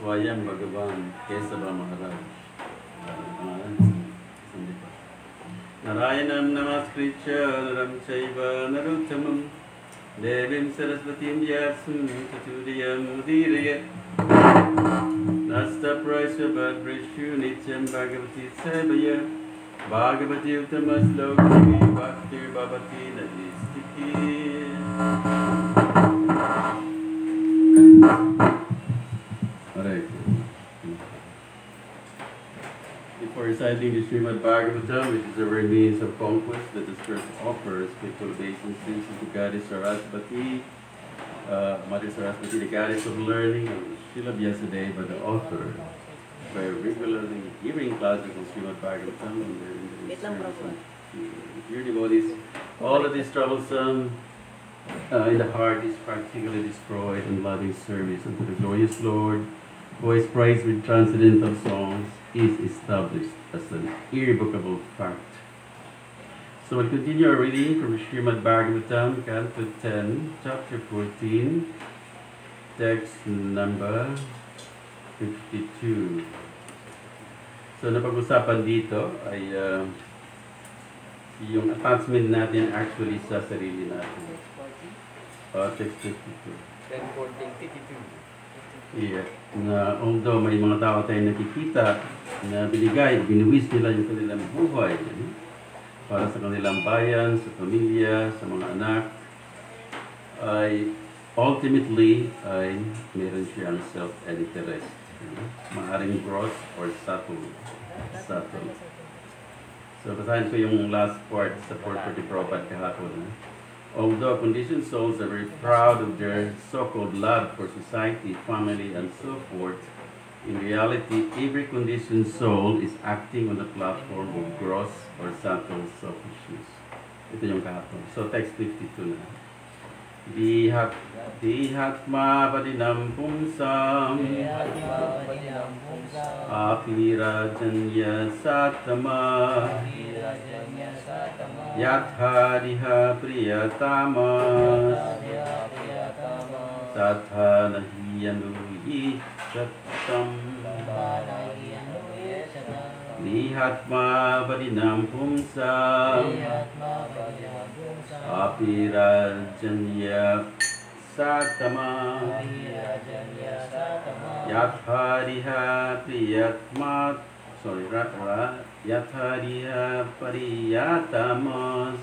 Swayam Bhagavan Kesava Maharaj. Narayanam Namaskritya Naram Chaiva Naruttamam Devim Saraswatim Vyasam Tatudiyam Udiraya Nasta Praisya Bhadrishu Nityam Bhagavati Sevaya Bhagavati Uttama Sloki Bhakti Bhavati Nadistiki. Before reciting the Srimad Bhagavatam, which is a very means of conquest that the Spirit offers, people obeisances to Goddess Saraswati, Mother Saraswati, the Goddess of Learning, and Srila Vyasadeva, the author, by regularly giving classes on Srimad Bhagavatam, and dear devotees, all of this troublesome in the heart is practically destroyed in loving service unto the glorious Lord, who is praised with transcendental songs, is established as an irrevocable fact. So we'll continue our reading from Srimad Bhagavatam, Canto 10, Chapter 14, text number 52. So napag-usapan dito ay yung attachment natin actually sa sarili natin. Text 52. 10, 14, 52. Yeah. Na although may mga tao tayong nakikita na binigay, binuwis nila yung kanilang buhay para sa kanilang bayan, sa pamilya, sa mga anak, ay ultimately ay meron siyang self-interest. Maaring gross or subtle. Subtle. So basahin ko yung last part sa 440 Prabhupada kahapon. Although conditioned souls are very proud of their so-called love for society, family, and so forth, in reality, every conditioned soul is acting on the platform of gross or subtle selfishness. Ito yung kahapon. So text 52 na. Dihatma padinam pumsam apirajanya satama yatha diha priyatamas tatha nahiyanuyi satam Dihatma padinam pumsam apirajanya satama yathariha priyatma yathariha pariyatamas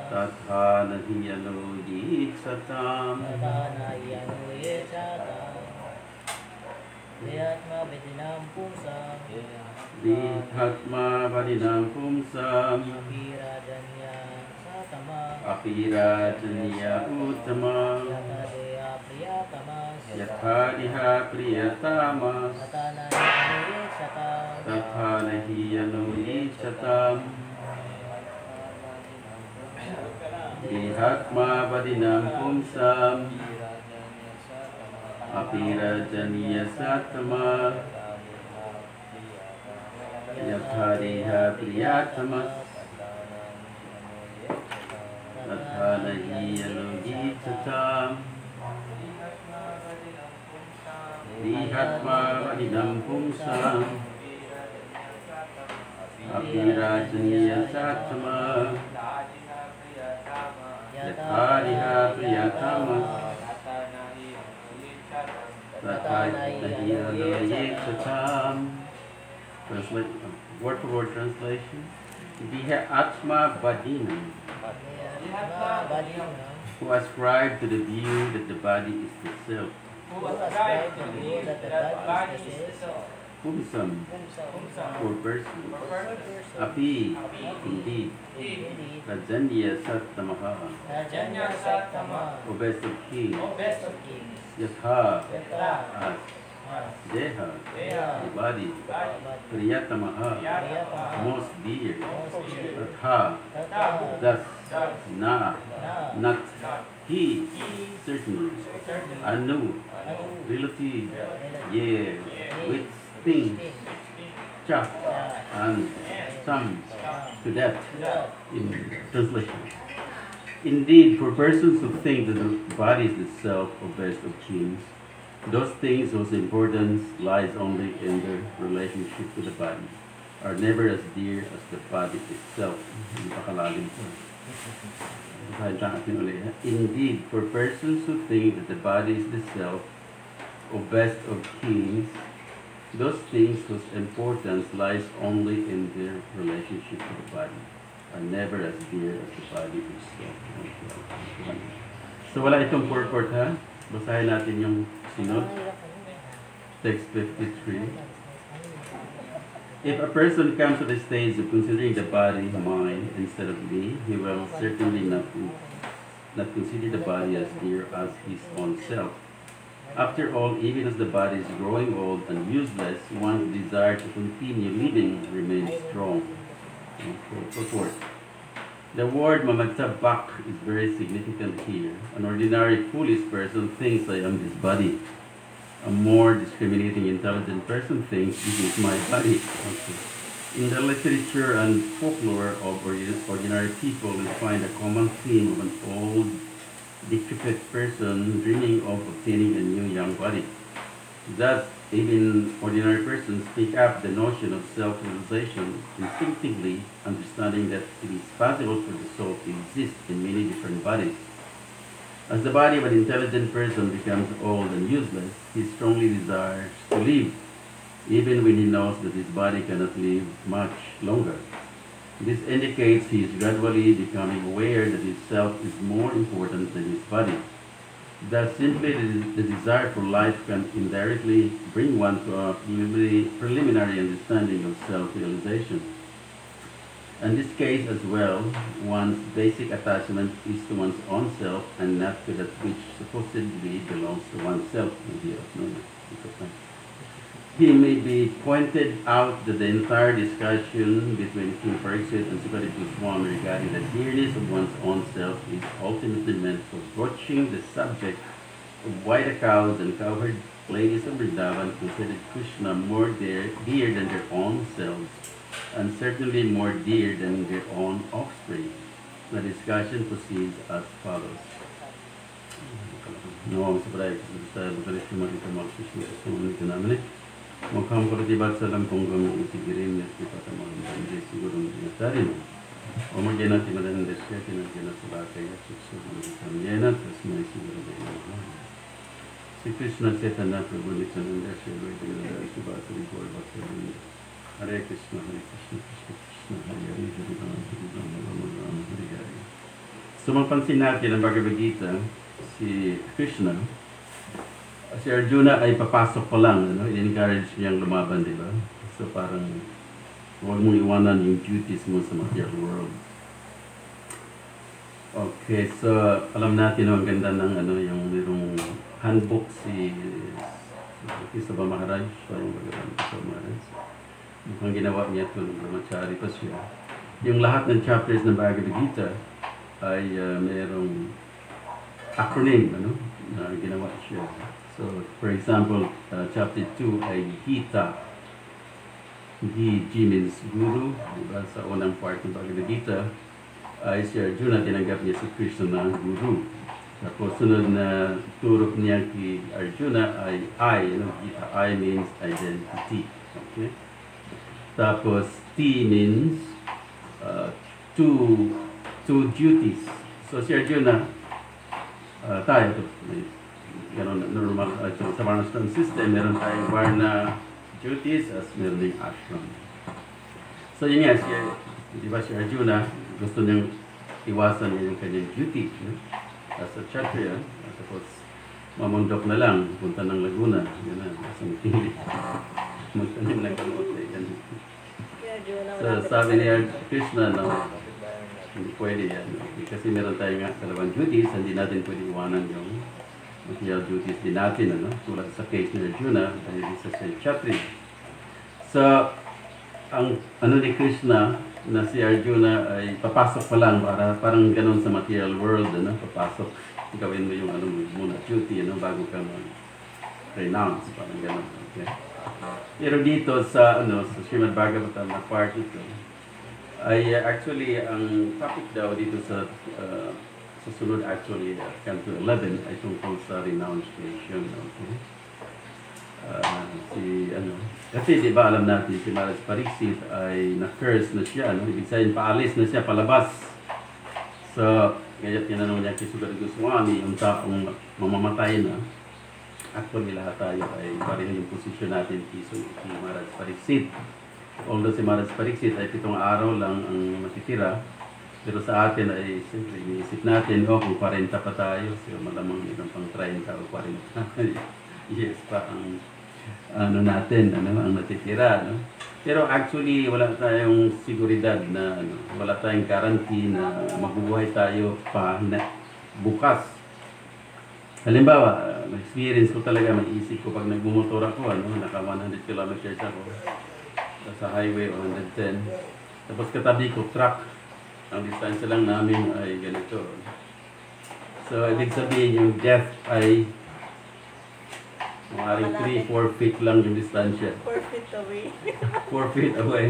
tatha nahiyano yiksatam Dihatma padinam pumsam Dihatma padinam pumsam apirajanya uttama yathadiha priyatamas tatha nahiyano yichatam Dihatma padinam pumsam apirajanya satama yathadiha priyatamas tatha nahiyano yichatam Dihatma padinam pumsam apirajanya satama yathadiha priyatamas Translate word for word translation. Diha Atma Badinam, who ascribe to the view that the body is the self. Pumsam, for person. Api, indeed. Rajanya Sattamaha, O best of kings. Yatha, as. Deha, the body. Priyatamaha, most dear. Tatha, thus. Na, not. He, certainly. Anu, relative. Yeah, with things. Cha, and some. To that, in translation. Indeed, for persons who think that the body is the self or best of kings, those things whose importance lies only in their relationship to the body are never as dear as the body itself. Indeed, for persons who think that the body is the self or best of kings, those things whose importance lies only in their relationship to the body are never as dear as the body itself. So wala itong purport ha? Basahin natin yung sinod. Text 53. If a person comes to the stage of considering the body mine instead of me, he will certainly not consider the body as dear as his own self. After all, even as the body is growing old and useless, one's desire to continue living remains strong. Purport. The word mamagtabak is very significant here. An ordinary foolish person thinks I am this body. A more discriminating intelligent person thinks this is my body. Okay. In the literature and folklore of ordinary people, we find a common theme of an old, decrepit person dreaming of obtaining a new young body. Thus, even ordinary persons pick up the notion of self-realization instinctively, understanding that it is possible for the soul to exist in many different bodies. As the body of an intelligent person becomes old and useless, he strongly desires to live, even when he knows that his body cannot live much longer. This indicates he is gradually becoming aware that his self is more important than his body. Thus, simply the desire for life can indirectly bring one to a preliminary understanding of self-realization. In this case as well, one's basic attachment is to one's own self and not to that which supposedly belongs to oneself. He may be pointed out that the entire discussion between King Pariksit and Sukadeva Goswami regarding the dearness of one's own self is ultimately meant for broaching the subject of why the cows and cowherd ladies of Vrindavan considered Krishna more dear than their own selves, and certainly more dear than their own offspring. The discussion proceeds as follows. Mukham Pratibat Salam Kongam Isigirim Yasipataman Bandi Sigurum Yatarin. Omagena Timadan Desketin and Jena Sabakaya Suksum Yena Tasmai Sigurum. Sri Krishna Chaitanya Prabhu Nityananda Shri Vaidyananda Shubhasri Gaur Bhakti Hare Krishna Krishna Krishna Hare Hare Hare Rama Hare Hare. So mapansin natin ang Bhagavad Gita, si Krishna, si Arjuna ay papasok pa lang, i-encourage niyang lumaban, di ba? So parang huwag mong iwanan yung duties mo sa material world. Okay, so alam natin ang ganda ng yung merong handbook si Kisaba Maharaj, parang Kisaba Maharaj. Mukhang ginawa niya ito ng brahmachari pa siya. Yung lahat ng chapters ng Bhagavad Gita ay merong acronym, na ginawa siya. So, for example, chapter 2 ay Gita. G means Guru. Diba? Sa unang part ng Bhagavad Gita ay si Arjuna, tinanggap niya si Krishna na Guru. Tapos sunod na turok niya kay Arjuna ay I. Gita I means identity. Okay? Tapos T means two duties. So si Arjuna, tayo, gano'n normal, sa Varnashram system, meron tayong Varna duties as meron ding ashram. So yun nga, di ba si Arjuna, gusto niyang iwasan niya yung kanyang duty, as a Kshatriya, tapos mamundok na lang, punta ng Laguna, yun na, asang tili. Magtanim ng kamote, ganun. So sabi ni Krishna, hindi pwede yan. Kasi meron tayong nga dalawang duties, hindi natin pwede iwanan yung material duties din natin, tulad sa case ni Arjuna, dahil isa sa Kshatriya. So, ang ni Krishna na si Arjuna ay papasok pa lang, parang ganun sa material world, papasok, gawin mo yung muna duty, bago ka mag-renounce, parang ganun. Okay? Pero dito sa Srimad Bhagavatam na part ito, ay actually ang topic daw dito sa susunod actually Canto 11 ay tungkol sa renunciation. Okay? Kasi di ba alam natin si Maharaj Pariksit ay na-curse na siya, ibig sabihin paalis na siya, palabas. So, kaya tinanong niya kay Sukadeva Goswami, yung taong mamamatay na, actually lahat tayo ay pareho yung posisyon natin kay Maharaj Pariksit. Although si Maharaj Pariksit ay 7 araw lang ang matitira, pero sa atin ay siyempre iniisip natin, kung 40 pa tayo, so malamang mayroon pang 30 o 40 yes pa ang natin, ang natitira. Pero actually wala tayong seguridad na wala tayong guarantee na mabubuhay tayo pa na bukas. Halimbawa, experience ko talaga, maisip ko pag nagbumotor ako, naka 100 kilometers ako sa highway o 110. Tapos katabi ko, truck. Ang distansya lang namin ay ganito. So, ibig sabihin yung death ay maaaring 3-4 feet lang yung distansya. 4 feet away. 4 feet away.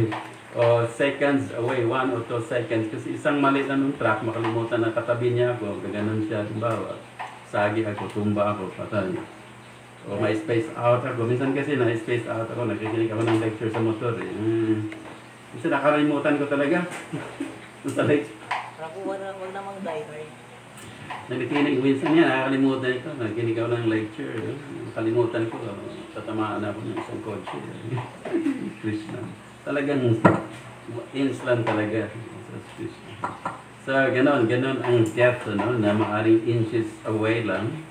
O seconds away, 1 or 2 seconds. Kasi isang maliit na nung truck, makalimutan na katabi niya ako, gaganon siya. Diba? Sagi ako, tumba ako, patay. O may space out ako. Minsan kasi na-space out ako, nakikinig ako ng lecture sa motor. Kasi nakalimutan ko talaga. Sa lecture. Wag namang die hard. Nakikinig minsan yan, nakakalimutan ko. Nakikinig ako ng lecture. Nakalimutan ko, tatamaan ako ng isang kotse. Krishna. Talagang instant talaga. So, ganon ang depth, ano, na maaring inches away lang,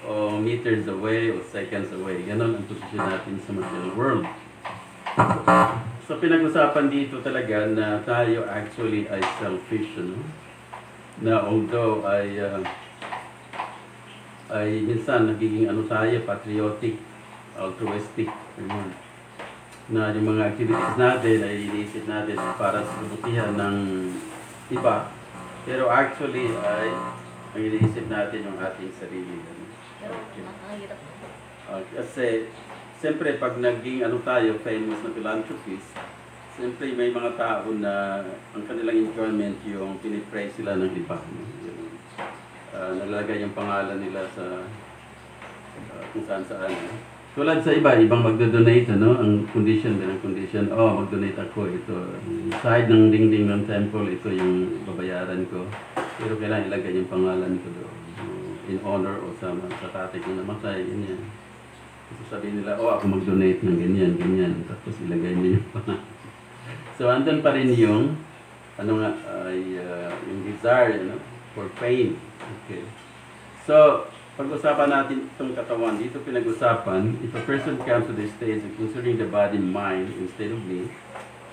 o meters away, o seconds away. Ganon ang posisyon natin sa material world. So, pinag-usapan dito talaga na tayo actually ay selfish, ano? Na although ay minsan nagiging ano tayo, patriotic, altruistic, ano, na yung mga activities natin ay iniisip natin para sa kabutihan ng iba. Pero actually ay ang iniisip natin yung ating sarili. Pero ang hirap mo. Kasi siyempre pag naging ano tayo, famous na philanthropist, siyempre may mga tao na ang kanilang enjoyment yung pinipray sila ng iba. Nalalagay yung pangalan nila sa kung saan. Tulad sa iba, ibang magdo-donate, ano? Ang condition, mag-donate ako, ito. Side ng dingding ng temple, ito yung babayaran ko. Pero kailangan ilagay yung pangalan ko doon. In honor o sa tatay ko namatay, ganyan. So sabihin nila, ako mag-donate ng ganyan. Tapos ilagay niyo yung pangalan. So andun pa rin yung, yung desire, for pain. Okay. So, pag-usapan natin itong katawan, dito pinag-usapan, if a person comes to this stage of considering the body and mind instead of me,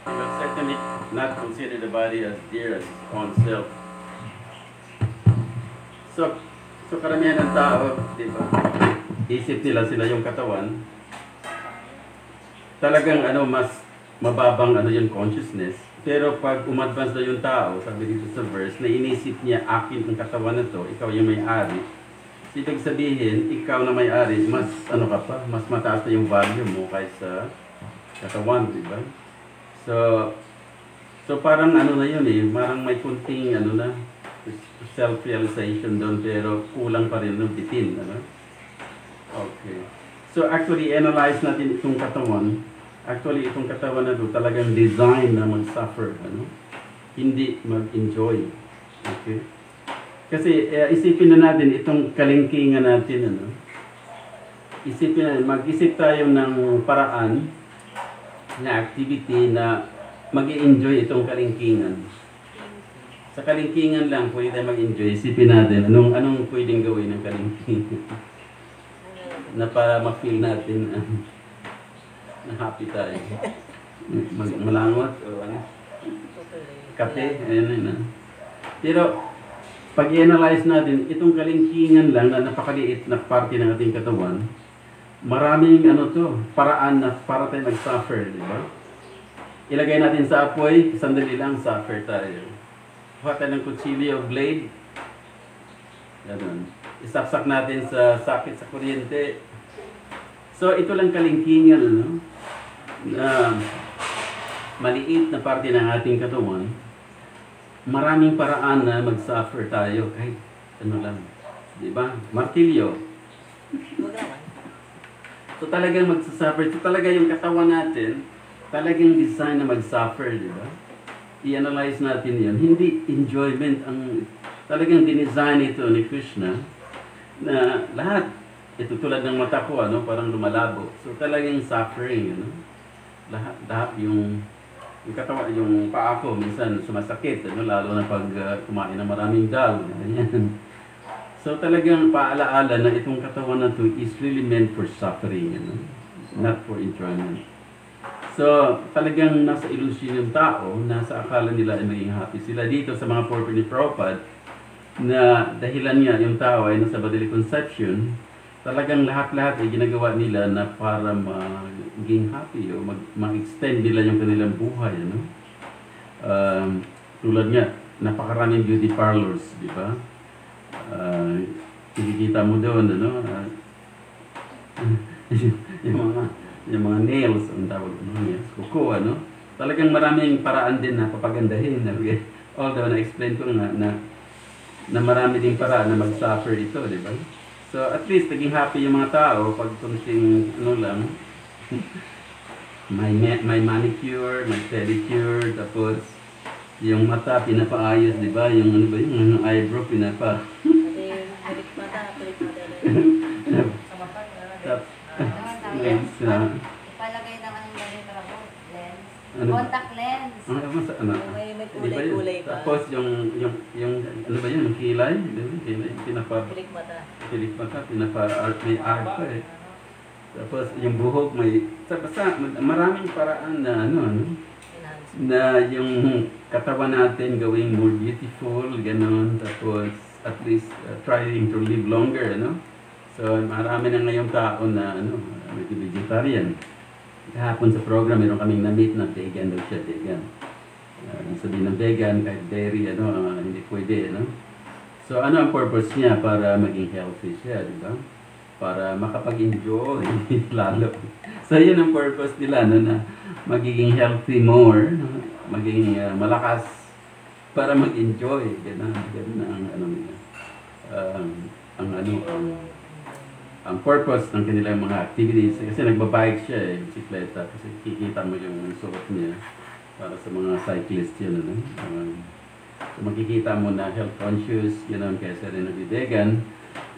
he will certainly not consider the body as dear as his own self. So karamihan ng tao, di ba, isip nila sila yung katawan, talagang mas mababang yung consciousness. Pero pag umadvance na yung tao, sabi dito sa verse, na inisip niya, akin ang katawan na to, ikaw yung may-ari. Ibig sabihin, ikaw na may-ari, mas mas mataas na yung value mo kaysa katawan, di ba? So parang na yun parang may kunting self-realization doon, pero kulang pa rin ng bitin, Okay. So actually, analyze natin itong katawan. Actually, itong katawan na ito talagang design na mag-suffer, hindi mag-enjoy. Okay? Kasi isipin na natin itong kalingkingan natin, Isipin natin, mag-isip tayo ng paraan na activity na mag-i-enjoy itong kalingkingan. Sa kalingkingan lang, pwede tayo mag-enjoy. Isipin natin, anong pwedeng gawin ng kalingkingan? Na para ma-feel natin na happy tayo. Malangot o kape, ayan. Pero, pag i-analyze natin, itong kalingkingan lang na napakaliit na parte ng ating katawan, maraming paraan na para tayo mag-suffer, di ba? Ilagay natin sa apoy, sandali lang, suffer tayo. Kuha tayo ng kutsilyo o blade, ganun. Isaksak natin sa sakit sa kuryente. So, ito lang kalingkingan, na maliit na parte ng ating katawan, maraming paraan na mag-suffer tayo kahit lang. Di ba? Martilyo. So talagang mag-suffer. So talaga yung katawan natin, talagang design na mag-suffer, di ba? I-analyze natin yun. Hindi enjoyment ang talagang dinesign ito ni Krishna na lahat. Ito tulad ng mata ko, parang lumalabo. So talagang suffering, lahat yung katawan, yung paa ko, minsan sumasakit, lalo na pag kumain ng maraming dal, ganyan. So talagang paalaala na itong katawan na to is really meant for suffering, not for enjoyment. So talagang nasa illusion yung tao, nasa akala nila ay maging happy sila. Dito sa mga purpose ni Prabhupada, na dahilan niya yung tao ay nasa bodily conception, talagang lahat-lahat ay ginagawa nila na para maging happy o mag-extend nila yung kanilang buhay, tulad nga, napakaraming beauty parlors, di ba? Kikita mo doon, yung mga nails, ang tawag, kuko, talagang maraming paraan din na papagandahin, although na-explain ko nga na marami ding paraan na mag-suffer ito, di ba? So, at least, naging happy yung mga tao pag kunting, may manicure, may pedicure, tapos, yung mata, pinapaayos, di ba? Yung eyebrow, Kasi Ipalagay naman yung ganito rabot. Lens. Ano? Contact lens. Ano? May Di ba yun? kulay-kulay pa. Tapos yung ano ba yun? Yung kilay? Yung kilay, Pilik mata. pilik mata, pinapa-art, may art pa eh. Tapos yung buhok may, basta maraming paraan na ano, Enhance. na yung katawan natin gawing more beautiful, ganon. Tapos at least trying to live longer, ano. So marami na ngayong tao na ano, medyo vegetarian. Kahapon sa program, meron kaming na-meet na vegan daw siya, vegan. Yung sabihin ng vegan, kahit dairy, ano, hindi pwede, ano. So ano ang purpose niya? Para maging healthy siya, di ba? Para makapag-enjoy lalo. So yun ang purpose nila, no, na magiging healthy more, no? Maging malakas para mag-enjoy. Ganun ang ano nila. Ang purpose ng kanilang mga activities, kasi nagbabike siya eh, bisikleta, kasi kikita mo yung suot niya para sa mga cyclist yun, ano? So makikita mo na health conscious, yun kaysa rin nag-vegan,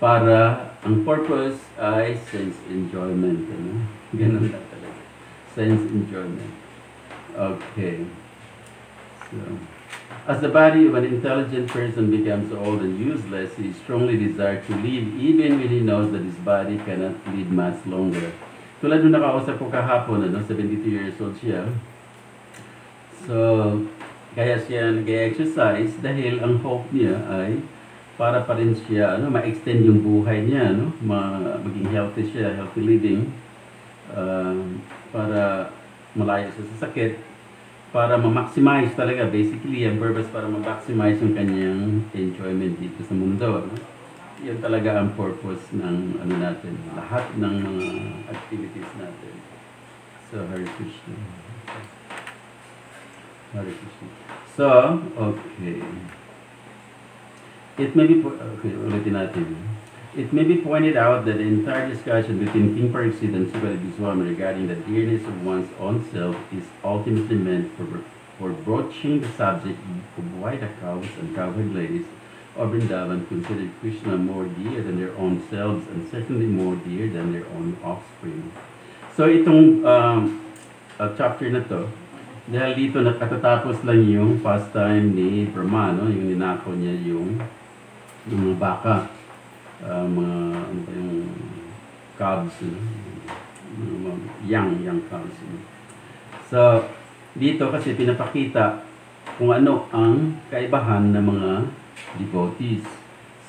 para ang purpose ay sense enjoyment, ano? Ganun lang talaga. Sense enjoyment. Okay. So, as the body of an intelligent person becomes old and useless, he strongly desires to live even when he knows that his body cannot live much longer. Tulad nung nakausap ko kahapon, ano, 72 years old siya. So, kaya siya nag-exercise dahil ang hope niya ay para pa rin siya, ano, ma-extend yung buhay niya, no? Maging healthy siya, healthy living, para malayo siya sa sakit, para ma-maximize talaga, basically, ang purpose para ma-maximize yung kanyang enjoyment dito sa mundo, no? Yan talaga ang purpose ng ano natin, lahat ng mga activities natin. So, Hare Krishna. Hare Krishna. So, okay. It may be It may be pointed out that the entire discussion between King Pariksit and Sukadeva Goswami regarding the dearness of one's own self is ultimately meant for broaching the subject of why the cows and cowherd ladies of Vrindavan considered Krishna more dear than their own selves and certainly more dear than their own offspring. So itong chapter na to, dahil dito nakatatapos lang yung pastime ni Brahma, no? Yung ninakaw niya yung mga baka, mga ano ba yung calves, mga young calves. So dito kasi pinapakita kung ano ang kaibahan ng mga devotees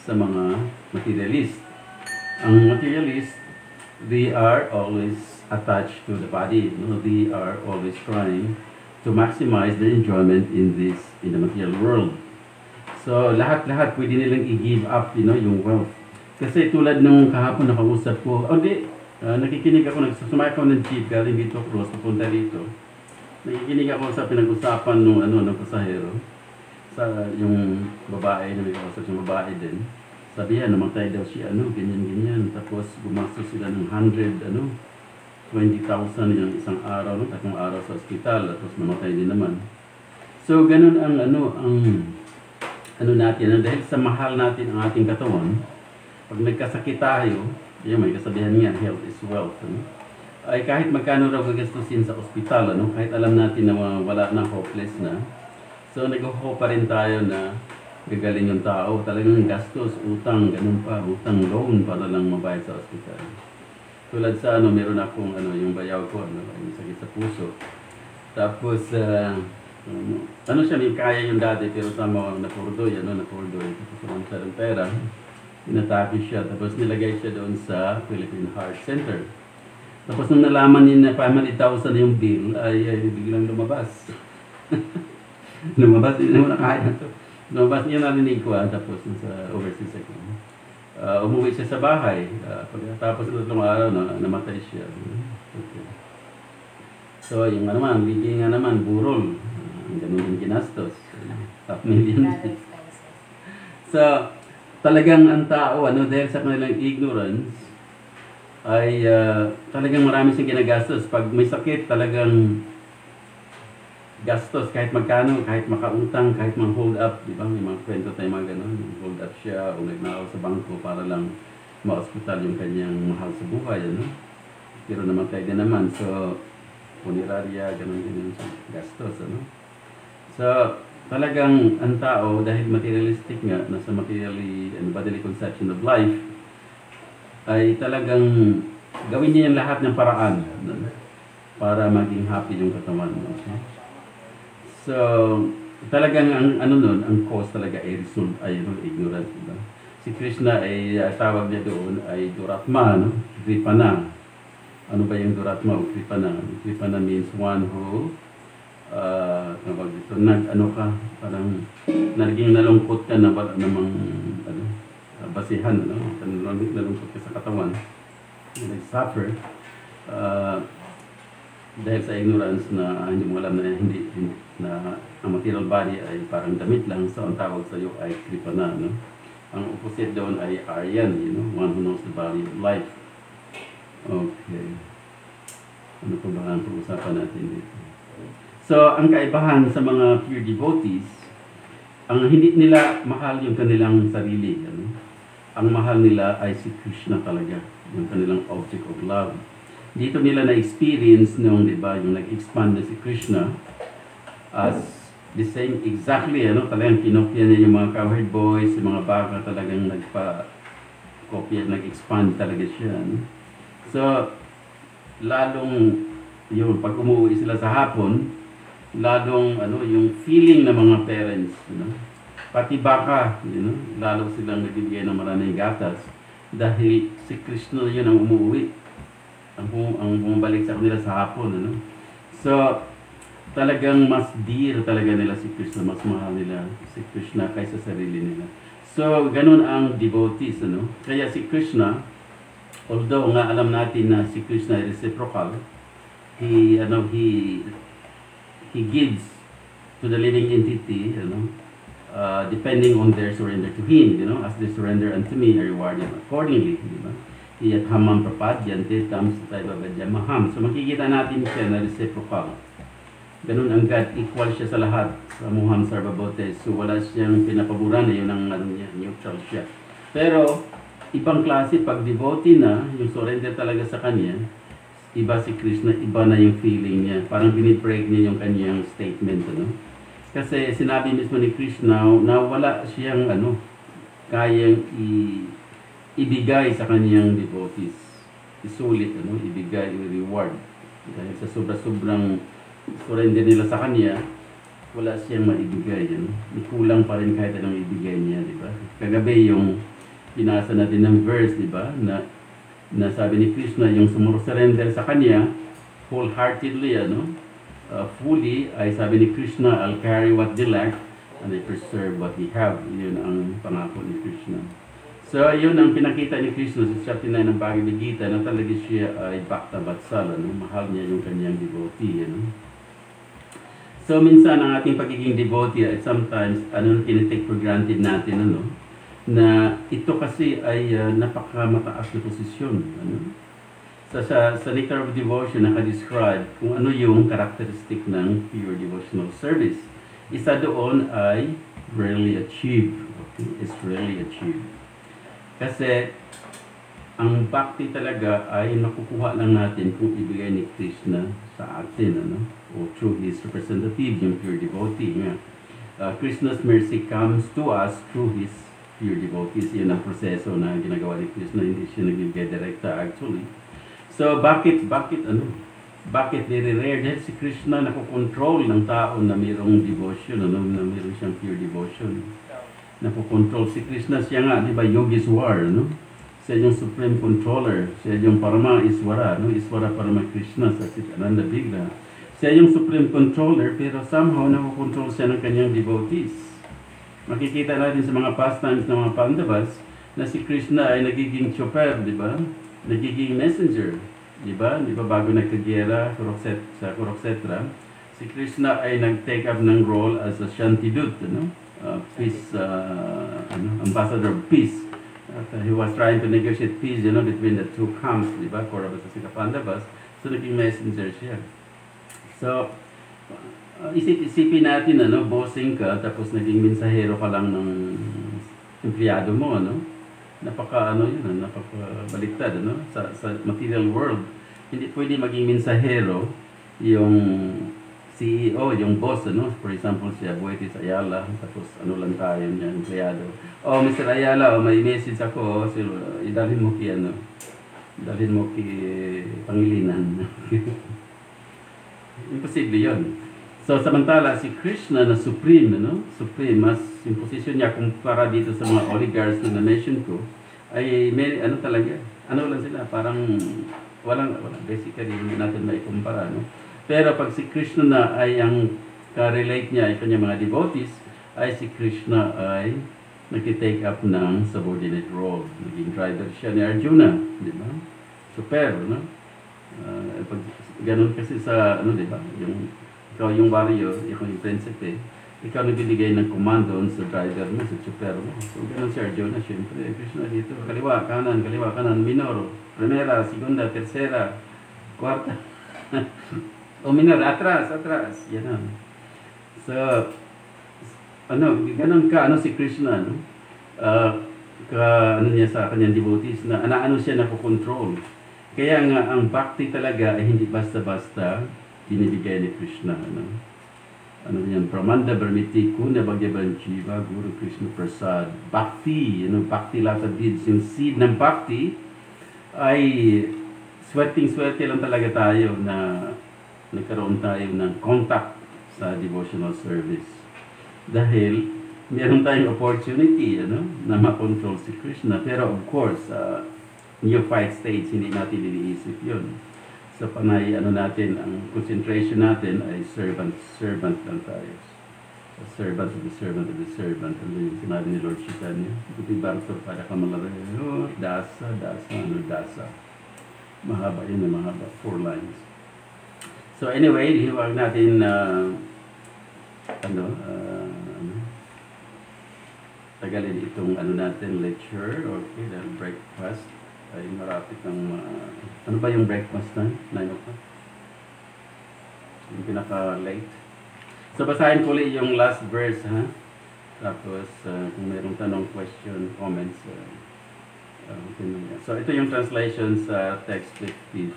sa mga materialist. Ang materialist, they are always attached to the body, no? They are always trying to maximize their enjoyment in the material world. So, lahat-lahat pwede nilang i-give up, yung wealth. Kasi tulad nung kahapon nakausap ko, nakikinig ako, nagsusumakay ako ng jeep, galing dito, cross, papunta dito. Nakikinig ako sa pinag-usapan ng pasahero. Sa yung babae, na may kausap yung babae din. Sabihan, namatay daw siya, ganyan-ganyan. Tapos, gumastos sila ng 20,000 yung isang araw, tatlong araw sa ospital, tapos namatay din naman. So, ganun ang natin, dahil sa mahal natin ang ating katawan, pag nagkasakit tayo, may kasabihan nga, health is wealth, ay kahit magkano raw gagastusin sa ospital, kahit alam natin na wala na, hopeless na, so nag-hope pa rin tayo na gagaling yung tao, talagang gastos, utang, ganun pa, utang loan para lang mabayad sa ospital. Tulad sa meron akong yung bayaw ko, yung sakit sa puso. Tapos, siya, may kaya yung dati, pero tama napurdoy, napurdoy. Tapos naman siya ng pera, inatake siya, tapos nilagay siya doon sa Philippine Heart Center. Tapos nung nalaman niya na 500,000 yung bill, ay biglang lumabas. Lumabas, hindi mo na kaya to. Lumabas niya, narinig ko, tapos sa overseas ako. Umuwi siya sa bahay, pagkatapos ng 3 araw, namatay siya. Okay. So, yung living nga naman, burol. Ganun yung ginastos. $500,000. So, talagang ang tao, dahil sa kanilang ignorance, ay talagang marami siyang ginagastos. Pag may sakit, talagang gastos kahit magkano, kahit makautang, kahit hold up, di ba? May mga kwento tayo mga ganun. Hold up siya o nagnakaw sa bangko para lang ma-hospital yung kanyang mahal sa buhay, pero namatay din naman. So, punerarya, ganun din yung gastos, ano? So, talagang ang tao, dahil materialistic nga, nasa materially and bodily conception of life, ay talagang gawin niya yung lahat ng paraan, no? Para maging happy yung katawan mo. So, talagang ang ang cause talaga ay result ay ignorance, diba? Si Krishna ay tawag niya doon ay Duratma, no? Kripana. Ano ba yung Duratma o Kripana? Kripana means one who tawag dito, parang naging nalungkot ka na wala namang basihan, nalungkot ka sa katawan, nag-suffer, dahil sa ignorance na hindi mo alam na na ang material body ay parang damit lang, so ang tawag sa iyo ay Kripana, no? Ang opposite doon ay Aryan, one who knows the value of life. Okay. Ano pa ba ang pag-usapan natin dito? So, ang kaibahan sa mga pure devotees, ang hindi nila mahal yung kanilang sarili, ano? Ang mahal nila ay si Krishna talaga, yung kanilang object of love. Dito nila na-experience nung, di ba, yung nag-expand na si Krishna as the same exactly, talagang kinopya niya yung mga cowherd boys, yung mga baka, talagang nagpa-kopya, nag-expand talaga siya, no? So, lalong, yun, pag umuwi sila sa hapon, lalong, yung feeling ng mga parents, pati baka, lalo silang nagbibigay ng maraming gatas, dahil si Krishna yun ang umuwi, ang bumabalik sa kanila sa hapon, So, talagang mas dear talaga nila si Krishna, mas mahal nila si Krishna kaysa sarili nila. So, ganun ang devotees, Kaya si Krishna, although nga alam natin na si Krishna ay reciprocal, he gives to the living entity, depending on their surrender to Him, as they surrender unto me, I reward them accordingly, Iyat hamam prapadyante tam sa tayo maham. So makikita natin siya na reciprocal. Ganun ang God, equal siya sa lahat. Sa Muham Sarvabote. So wala siyang pinapaboran na yun ang niya, neutral siya. Pero ibang klase pag devotee na, yung surrender talaga sa kanya, iba si Krishna, iba na yung feeling niya. Parang binibreak niya yung kanyang statement, Kasi sinabi mismo ni Krishna na wala siyang kayang ibigay sa kanyang devotees. Isulit, ibigay, i-reward. Dahil sa sobrang surrender nila sa kanya, wala siyang maibigay, Kulang pa rin kahit anong ibigay niya, di ba? Kagabi yung pinasa natin ng verse, di ba? Na sabi ni Krishna, yung sumurrender sa kanya, wholeheartedly, fully, ay sabi ni Krishna, I'll carry what they lack, and I preserve what they have. Yun ang pangako ni Krishna. So, yun ang pinakita ni Krishna sa chapter 9 ng Bhagavad Gita na talaga siya ay Bhakta Vatsala, mahal niya yung kanyang devotee, So, minsan ang ating pagiging devotee ay sometimes, tinitake for granted natin, na ito kasi ay napakamataas na posisyon, Sa Nectar of Devotion, naka-describe kung ano yung characteristic ng pure devotional service. Isa doon ay rarely achieved. Okay? It's rarely achieved. Kasi, ang bhakti talaga ay nakukuha lang natin kung ibigay ni Krishna sa atin, o through His representative, yung pure devotee nga. Krishna's mercy comes to us through His pure devotees. Yun ang proseso na ginagawa ni Krishna, hindi siya nagbibigay direkta actually. So, bakit very rare? Dahil si Krishna nakokontrol ng tao na mayroong devotion, na mayroong siyang pure devotion. Nakokontrol si Krishna, siya nga, di ba, Yogeshwar, Siya yung Supreme Controller, siya yung Parama Iswara, Iswara Parama Krishna sa Ananda Bigla. Siya yung Supreme Controller, pero somehow nakokontrol siya ng kanyang devotees. Makikita natin sa mga pastimes ng mga Pandavas na si Krishna ay nagiging chauffeur, di ba? Nagiging messenger, di ba? Di ba bago nagkagyera sa Kurukshetra, si Krishna ay nag-take up ng role as a Shantidut, peace, ambassador of peace. He was trying to negotiate peace, between the two camps, di ba? Kauravas at Pandavas. So, naging messenger siya. So, isip-isipin natin, bossing ka, tapos naging mensahero ka lang ng empleyado mo, napakabaliktad, sa material world. hindi pwede maging mensahero yung CEO, yung boss, ano? For example, si Abuetis Ayala, tapos ano lang tayo niya, empleyado. Oh, Mr. Ayala, oh, may message ako, so, idalhin mo kay ano, idalhin mo kay Pangilinan. Imposible yun. So, samantala, si Krishna na supreme, ano? Supreme, mas yung position niya kumpara dito sa mga oligarchs na na-mention ko, ay may, ano talaga, ano lang sila, parang walang basically hindi natin maikumpara, no? Pero pag si Krishna na ay ang ka-relate niya, ay kanyang mga devotees, ay si Krishna ay nag-take up ng subordinate role. Naging driver siya ni Arjuna, di ba? Super, no? Pag ganun kasi sa, ano, di ba? Ikaw yung warrior, ikaw yung prinsipe, ikaw nagbibigay ng commando sa driver mo, sa super mo. So, ganun si Arjuna, syempre. Krishna dito, kaliwa, kanan, minor, primera, segunda, tercera, kwarta. O minor, atras. Yan. So, ano, ganun ka, ano si Krishna, no? Ano niya sa kanyang devotees na ano siya nakokontrol. Kaya nga, ang bhakti talaga ay hindi basta-basta binibigay ni Krishna, ano? Ano yan, Pramanda Brahmiti, Kuna Bhagyavan Jiva, Guru Krishna Prasad, Bhakti, Bhakti Lata Deeds, yung seed ng Bhakti, ay swerte lang talaga tayo na nagkaroon tayo ng contact sa devotional service. Dahil, meron tayong opportunity, na makontrol si Krishna. Pero of course, neophyte states, hindi natin iniisip yun. Sa panay, natin, ang concentration natin ay servant lang tayo. Servant of the servant of the servant. Ano yung sinabi ni Lord Chaitanya? Ito'y bangso para kamalaro. Dasa. Mahaba yun, mahaba. 4 lines. So anyway, hiwag natin tagalin itong natin lecture. Okay, dahil breakfast ay marapit ng ano ba yung breakfast na? 9 o'clock? Yung pinaka-late. So, basahin ko ulit yung last verse, ha? Tapos, kung mayroong tanong, question, comments, so, ito yung translation sa text 53.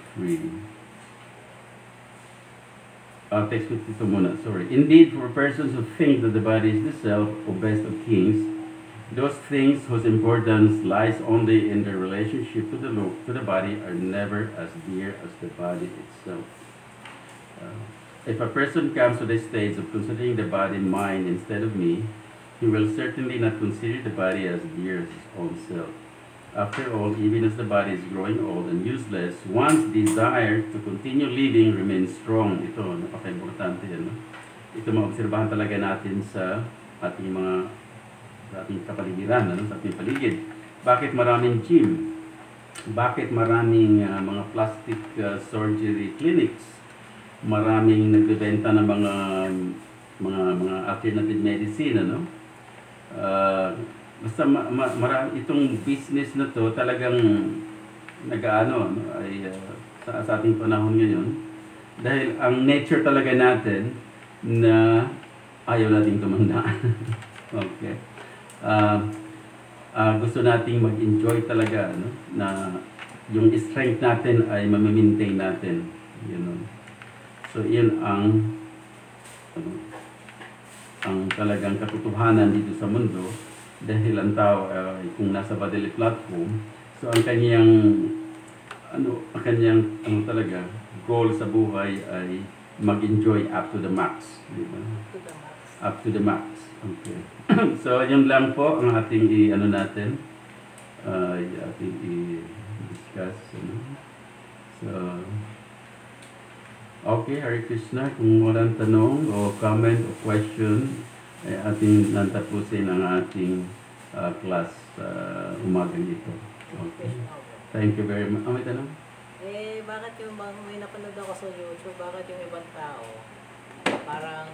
Text 52 muna, sorry. Indeed, for persons who think that the body is the self, or best of kings, those things whose importance lies only in their relationship to the body are never as dear as the body itself. If a person comes to the stage of considering the body mine instead of me, he will certainly not consider the body as dear as his own self. After all, even as the body is growing old and useless, one's desire to continue living remains strong. Ito, napaka-importante yan. Ito maobserbahan talaga natin sa ating kapaligiran, sa ating paligid. Bakit maraming gym? Bakit maraming mga plastic surgery clinics? Maraming nagbebenta ng mga alternative medicine, basta itong business na to talagang ay sa ating panahon ngayon. Dahil ang nature talaga natin na ayaw nating tumanda. Okay. Gusto nating mag-enjoy talaga, na yung strength natin ay mamaintain natin. So, iyan ang talagang katotohanan dito sa mundo. Dahil ang tao ay kung nasa bodily platform, so ang kanyang talaga goal sa buhay ay mag-enjoy up to the max, di ba? Up to the max. Okay. So, yun lang po ang ating natin. Ating i-discuss. So, okay, Hare Krishna. Kung walang tanong o comment o question, ay ating nantapusin ang ating class umagang ito. Okay. Thank you very much. May tanong? Bakit yung may napanood ako sa YouTube, bakit yung ibang tao, parang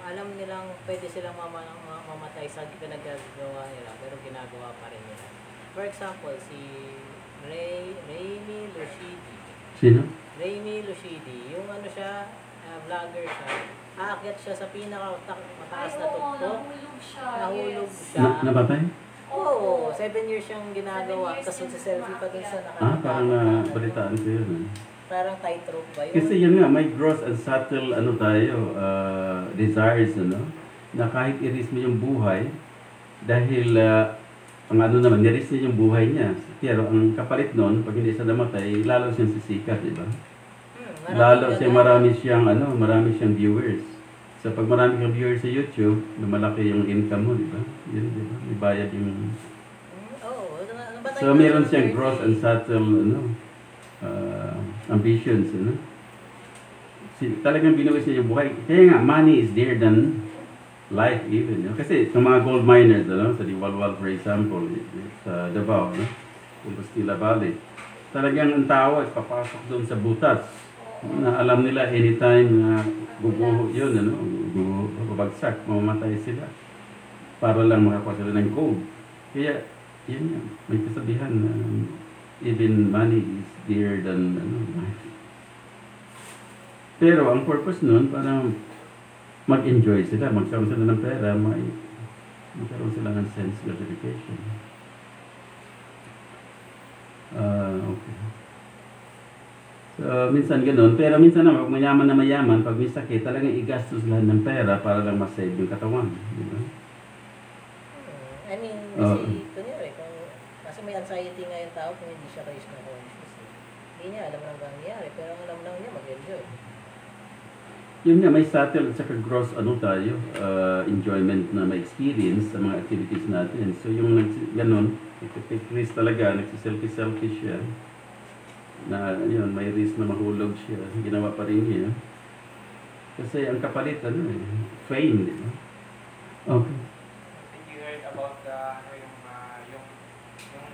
alam nilang pwede silang mamatay sa ginagawa nila, pero ginagawa pa rin nila. For example, si Raymi Lushidi. Sino? Raymi Lushidi. Yung siya, vlogger siya. Aakyat siya sa mataas na tuktok. Nahulog siya. Napatay? Oo, 7 years siyang ginagawa. Tapos magsa-selfie pa dun sa Parang balitaan ko yun. parang tightrope ba yun? Kasi yun nga, may gross and subtle ano tayo, desires, ano, na kahit i-risk mo yung buhay, dahil ang ano naman, ni-risk niya yung buhay niya. Pero ang kapalit nun, pag hindi siya namatay, lalo siyang sisikat, di ba? Marami siyang viewers. So pag marami kang viewers sa YouTube, malaki yung income mo, di ba? Yun, di ba? May bayad yung... So meron siyang gross and subtle, ambitions, talagang binuwis niya yung buhay. Kaya nga, money is dear than life even. Kasi yung mga gold miners, sa Diwalwal, for example, sa Davao, Compostela Valley, talagang ang tao ay papasok doon sa butas na alam nila anytime na bubuho yun, babagsak, mamamatay sila para lang makakuha sila ng gold. Kaya, yun yan, may kasabihan na even money is dear than life. Pero ang purpose nun, parang mag-enjoy sila, magkaroon sila ng pera, magkaroon sila ng sense gratification. Okay. So, minsan ganun. Pero minsan naman, pag mayaman, pag may sakit, talagang igastos lahat ng pera para lang masave yung katawan. Di ba? I mean, kunyari, kasi may anxiety nga yung tao kung hindi siya risk na conscious. Hindi niya alam lang nangyayari, pero ang alam lang niya mag-enjoy. Yun nga, may subtle at saka gross enjoyment na may experience sa mga activities natin. So yung ganun, nagtitake-risk talaga, nagsiselfish siya, na yun, may risk na mahulog siya, ginawa pa rin niya. Kasi ang kapalit, fame, di ba? Okay. Did you heard about yung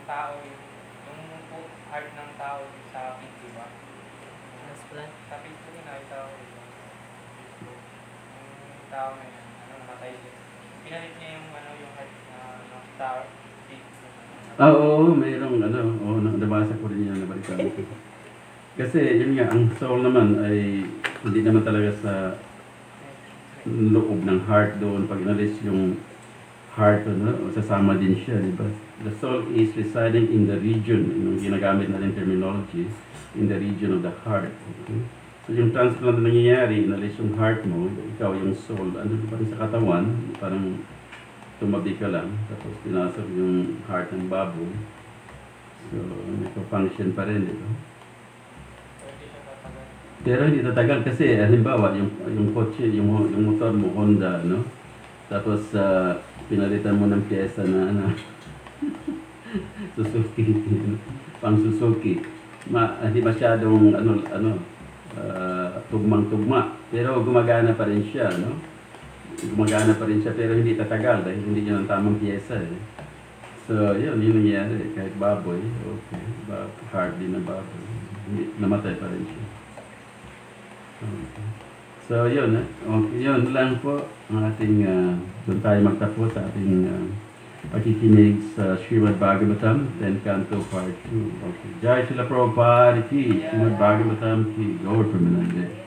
tao, yung heart ng tao sa pig, di ba? Transplant? Sa pig ko yun, nakita ko yun. Yung tao na yun, namatay siya. Pinalit niya yung heart ng tao, pig. Oo, mayroong nabasa ko rin yan, nabalikan ko. Kasi yun nga, ang soul naman ay hindi naman talaga sa loob ng heart doon. Pag inalis yung heart, sasama din siya, di ba? The soul is residing in the region, yung ginagamit natin terminology, in the region of the heart. Okay? So yung transplant na nangyayari, inalis yung heart mo, ikaw yung soul, ano pa rin sa katawan, parang tumabi ka lang, tapos pinasok yung heart ng baboy. So, function pa rin, di ba? Pero hindi tatagal kasi, halimbawa, yung kotse, yung motor mo, Honda, tapos, pinalitan mo ng pyesa na, Suzuki, pang Suzuki. Hindi masyadong, tugmang-tugma. Pero gumagana pa rin siya, Gumagana pa rin siya, pero hindi tatagal dahil hindi niya ng tamang pyesa, So, yun nangyayari. Kahit baboy, okay. Hard din na baboy. Namatay pa rin siya. Okay. So, yun. Okay, yun lang po ang ating, doon tayo magtapos sa ating pakikinig sa Srimad Bhagavatam, 10 Canto Part 2. Okay. Jai Srila Prabhupada Ki, Srimad Bhagavatam Ki, Gaur Pramanande.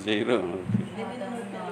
Zero. Hindi, may nanonood na